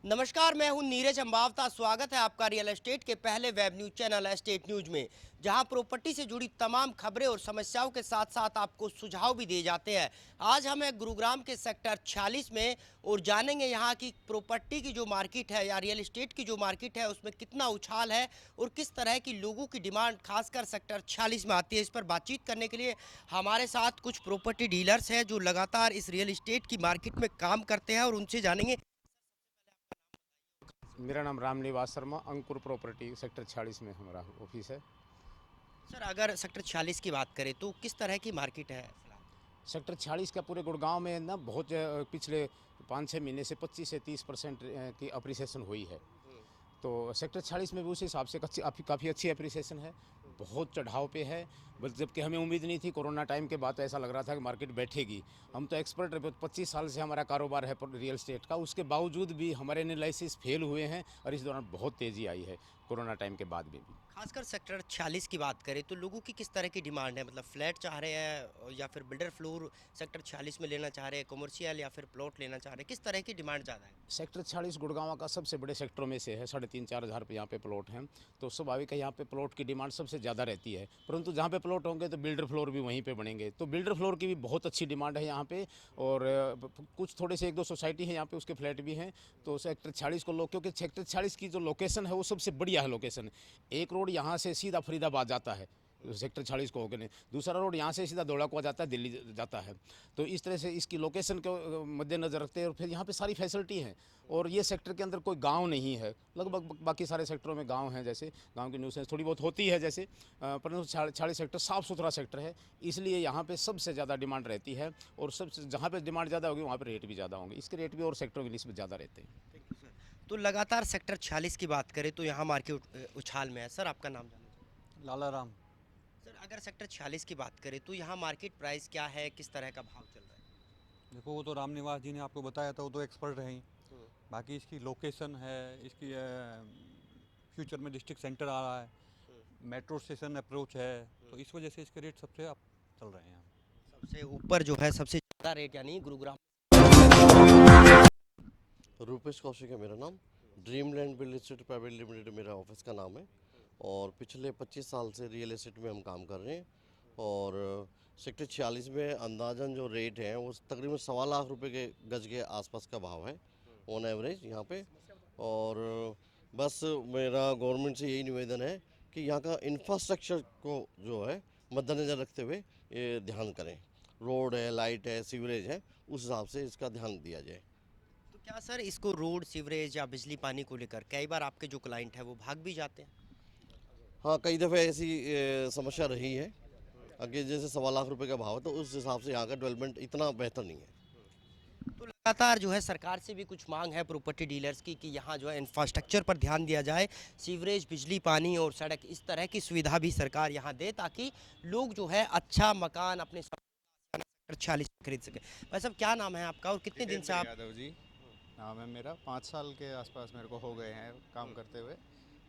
नमस्कार, मैं हूं नीरज अंबावता। स्वागत है आपका रियल एस्टेट के पहले web news channel estate news में, जहां प्रॉपर्टी से जुड़ी तमाम खबरें और समस्याओं के साथ साथ आपको सुझाव भी दिए जाते हैं। आज हम हैं गुरुग्राम के सेक्टर 46 में और जानेंगे यहां की प्रॉपर्टी की जो मार्केट है या रियल एस्टेट की जो मार्केट है उसमें कितना उछाल है और किस तरह की लोगों की डिमांड खासकर सेक्टर 46 में आती है। इस पर बातचीत करने के लिए हमारे साथ कुछ प्रॉपर्टी डीलर्स हैं जो लगातार इस रियल एस्टेट की मार्केट में काम करते हैं और उनसे जानेंगे। मेरा नाम रामनिवास शर्मा, अंकुर प्रॉपर्टी सेक्टर 46 में हमारा ऑफिस है। सर, अगर सेक्टर 46 की बात करें तो किस तरह की मार्केट है? सेक्टर 46 का पूरे गुड़गांव में ना बहुत पिछले 5-6 महीने से 25 से 30% की अप्रिसिएशन हुई है। तो सेक्टर 46 में भी उस हिसाब से काफ़ी अच्छी अप्रिसिएशन है, बहुत चढ़ाव पे है। बस जबकि हमें उम्मीद नहीं थी, कोरोना टाइम के बाद ऐसा लग रहा था कि मार्केट बैठेगी। हम तो एक्सपर्ट 25 साल से हमारा कारोबार है रियल एस्टेट का, उसके बावजूद भी हमारे एनालिसिस फेल हुए हैं और इस दौरान बहुत तेज़ी आई है कोरोना टाइम के बाद भी। खासकर सेक्टर 46 की बात करें तो लोगों की किस तरह की डिमांड है? मतलब फ्लैट चाह रहे हैं या फिर बिल्डर फ्लोर सेक्टर 46 में लेना चाह रहे हैं, कमर्शियल या फिर प्लॉट लेना चाह रहे हैं? किस तरह की डिमांड ज़्यादा है? सेक्टर 46 गुड़गांव का सबसे बड़े सेक्टरों में से है। 3,500-4 हज़ार पे यहाँ पे प्लॉट हैं, तो स्वाभाविक है यहाँ पे प्लॉट की डिमांड सबसे ज़्यादा रहती है। परंतु जहाँ पे प्लॉट होंगे तो बिल्डर फ्लोर भी वहीं पे बनेंगे, तो बिल्डर फ्लोर की भी बहुत अच्छी डिमांड है यहाँ पे। और कुछ थोड़े से 1-2 सोसाइटी है यहाँ पे, उसके फ्लैट भी हैं। तो सेक्टर 40 को लोग, क्योंकि सेक्टर 40 की जो लोकेशन है वो सबसे बढ़िया है लोकेशन। एक रोड यहाँ से सीधा फरीदाबाद जाता है, सेक्टर 40 को होकर, दूसरा रोड यहाँ से सीधा दौड़ा को जाता है, दिल्ली जाता है। तो इस तरह से इसकी लोकेशन को मद्देनज़र रखते हैं और फिर यहाँ पे सारी फैसिलिटी हैं। और ये सेक्टर के अंदर कोई गांव नहीं है, लगभग बाकी सारे सेक्टरों में गांव हैं, जैसे गांव की न्यूसेंस थोड़ी बहुत होती है जैसे, परंतु 46 सेक्टर साफ़ सुथरा सेक्टर है, इसलिए यहाँ पे सबसे ज़्यादा डिमांड रहती है। और सबसे जहाँ पे डिमांड ज़्यादा होगी वहाँ पर रेट भी ज़्यादा होंगे, इसके रेट भी और सेक्टरों की निस्बत ज़्यादा रहते हैं। तो लगातार सेक्टर 46 की बात करें तो यहाँ मार्केट उछाल में है। सर, आपका नाम जानना चाहूँगा। लाला राम। सर, अगर सेक्टर 46 की बात करें तो यहाँ मार्केट प्राइस क्या है, किस तरह का भाव चल रहा है? देखो, वो तो रामनिवास जी ने आपको बताया था, वो तो एक्सपर्ट रहे ही। हम्म, बाकी इसकी लोकेशन है, इसकी फ्यूचर में डिस्ट्रिक्ट सेंटर आ रहा है, मेट्रो स्टेशन अप्रोच है, तो इस वजह से इसके रेट सबसे अप चल रहे हैं यहाँ। सबसे ऊपर जो है सबसे ज़्यादा रेट यानी गुरुग्राम। रूपेश कौशिक है मेरा नाम। Dream land real estate private limited मेरा ऑफिस का नाम है और पिछले 25 साल से रियल एस्टेट में हम काम कर रहे हैं। और सेक्टर 46 में अंदाजन जो रेट है वो तकरीबन 1.25 लाख रुपए के गज के आसपास का भाव है ऑन एवरेज यहाँ पे। और बस मेरा गवर्नमेंट से यही निवेदन है कि यहाँ का इंफ्रास्ट्रक्चर को जो है मद्देनज़र रखते हुए ये ध्यान करें। रोड है, लाइट है, सीवरेज है, उस हिसाब से इसका ध्यान दिया जाए। तो क्या सर इसको रोड, सीवरेज या बिजली पानी को लेकर कई बार आपके जो क्लाइंट है वो भाग भी जाते हैं? हाँ, कई दफ़े ऐसी समस्या रही है। आगे जैसे 1.25 लाख रुपए का भाव है तो उस हिसाब से यहाँ का डेवलपमेंट इतना बेहतर नहीं है। तो लगातार जो है सरकार से भी कुछ मांग है प्रॉपर्टी डीलर्स की कि यहाँ जो है इंफ्रास्ट्रक्चर पर ध्यान दिया जाए, सीवरेज, बिजली पानी और सड़क, इस तरह की सुविधा भी सरकार यहाँ दे ताकि लोग जो है अच्छा मकान अपने सेक्टर 46 में खरीद सके। भाई साहब, क्या नाम है आपका और कितने दिन से आप? यादव जी नाम है मेरा। 5 साल के आसपास मेरे को हो गए हैं काम करते हुए।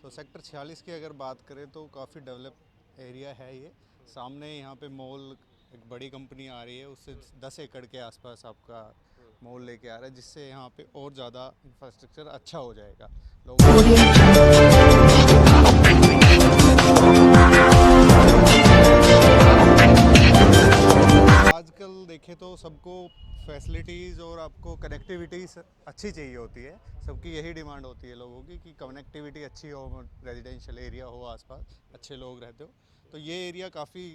तो सेक्टर 46 की अगर बात करें तो काफ़ी डेवलप एरिया है ये। सामने यहाँ पे मॉल, एक बड़ी कंपनी आ रही है, उससे 10 एकड़ के आसपास आपका मॉल लेके आ रहा है, जिससे यहाँ पे और ज़्यादा इंफ्रास्ट्रक्चर अच्छा हो जाएगा। आजकल देखें तो सबको फैसिलिटीज़ और आपको कनेक्टिविटीज़ अच्छी चाहिए होती है। सबकी यही डिमांड होती है लोगों की कि कनेक्टिविटी अच्छी हो, रेजिडेंशियल एरिया हो, आसपास अच्छे लोग रहते हो। तो ये एरिया काफ़ी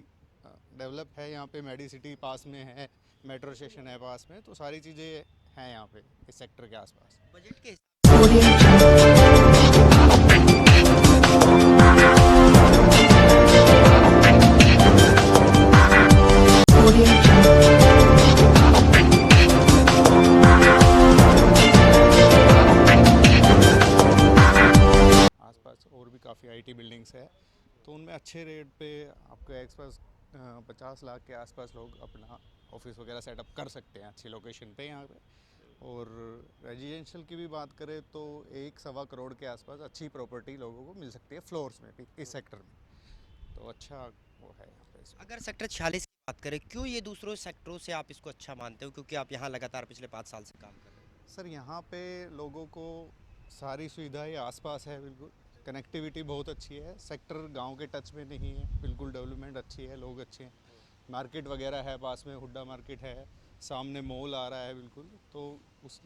डेवलप है। यहाँ पे मेडिसिटी पास में है, मेट्रो स्टेशन है पास में, तो सारी चीज़ें हैं यहाँ पे इस सेक्टर के आसपास। बजट के आसपास और भी काफ़ी आईटी बिल्डिंग्स है, तो उनमें अच्छे रेट पे आपको आसपास 50 लाख के आसपास लोग अपना ऑफिस वगैरह सेटअप कर सकते हैं अच्छी लोकेशन पे यहाँ पे। और रेजिडेंशियल की भी बात करें तो 1-1.25 करोड़ के आसपास अच्छी प्रॉपर्टी लोगों को मिल सकती है फ्लोर्स में भी इस सेक्टर में, तो अच्छा वो है यहाँ पे इसमें। अगर सेक्टर 46 की बात करें, क्यों ये दूसरों सेक्टरों से आप इसको अच्छा मानते हो, क्योंकि आप यहाँ लगातार पिछले 5 साल से काम कर रहे हैं? सर यहाँ पे लोगों को सारी सुविधाएं आसपास है, बिल्कुल कनेक्टिविटी बहुत अच्छी है, सेक्टर गांव के टच में नहीं है, बिल्कुल डेवलपमेंट अच्छी है, लोग अच्छे हैं, मार्केट वगैरह है पास में, हुड्डा मार्केट है, सामने मॉल आ रहा है बिल्कुल, तो उस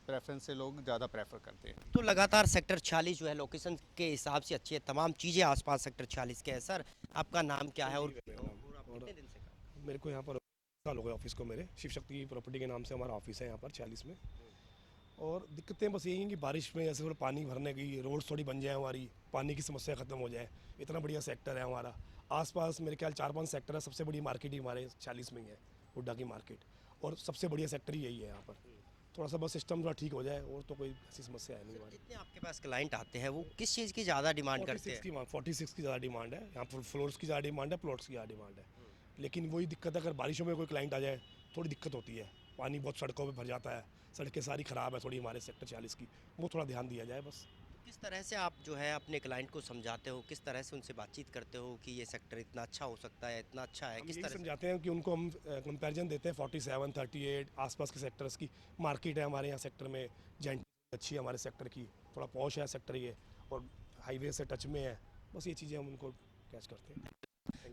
प्रेफरेंस से लोग ज़्यादा प्रेफर करते हैं। तो लगातार सेक्टर 46 जो है लोकेशन के हिसाब से अच्छी है, तमाम चीज़ें आसपास सेक्टर 46 के है। सर आपका नाम क्या है और आप कितने दिन से काम? मेरे को यहाँ पर साल हो गए ऑफिस को, मेरे शिव शक्ति प्रॉपर्टी के नाम से हमारा ऑफिस है यहाँ पर 46 में। और दिक्कतें बस यही हैं कि बारिश में जैसे थोड़ा पानी भरने की, रोड्स थोड़ी बन जाए, हमारी पानी की समस्या ख़त्म हो जाए। इतना बढ़िया सेक्टर है हमारा, आसपास मेरे ख्याल 4-5 सेक्टर है, सबसे बड़ी मार्केट ही हमारे 40 में ही है, हुड्डा की मार्केट, और सबसे बढ़िया सेक्टर ही यही है यहाँ पर। थोड़ा सा बस सिस्टम थोड़ा ठीक हो जाए और तो कोई ऐसी समस्या है नहीं हमारी। जितने आपके पास क्लाइंट आते हैं वो किस चीज़ की ज़्यादा डिमांड करते 46 हैं? की 46 की ज़्यादा डिमांड है यहाँ पर, फ्लोर्स की ज़्यादा डिमांड है, प्लॉट्स की ज़्यादा डिमांड है। लेकिन वही दिक्कत है, अगर बारिशों में कोई क्लाइंट आ जाए थोड़ी दिक्कत होती है, पानी बहुत सड़कों में भर जाता है, सड़कें सारी ख़राब है थोड़ी हमारे सेक्टर 40 की, वो थोड़ा ध्यान दिया जाए बस। किस तरह से आप जो है अपने क्लाइंट को समझाते हो, किस तरह से उनसे बातचीत करते हो कि ये सेक्टर इतना अच्छा हो सकता है, इतना अच्छा है, हम किस यही तरह से? समझाते हैं कि उनको हम कंपैरिजन देते हैं 47, 38 आसपास के सेक्टर्स की मार्केट है हमारे यहाँ सेक्टर में, जेंट अच्छी है हमारे सेक्टर की, थोड़ा पॉश है सेक्टर ये, और हाईवे से टच में है, बस ये चीज़ें हम उनको कैच करते हैं।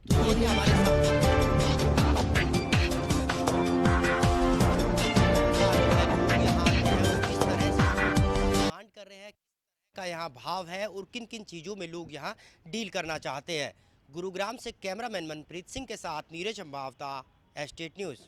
तो ये थे हमारे किस तरह से डिमांड कर रहे हैं, का यहाँ भाव है और किन किन चीज़ों में लोग यहाँ डील करना चाहते हैं। गुरुग्राम से कैमरामैन मनप्रीत सिंह के साथ नीरज अम्बावता, एस्टेट न्यूज़।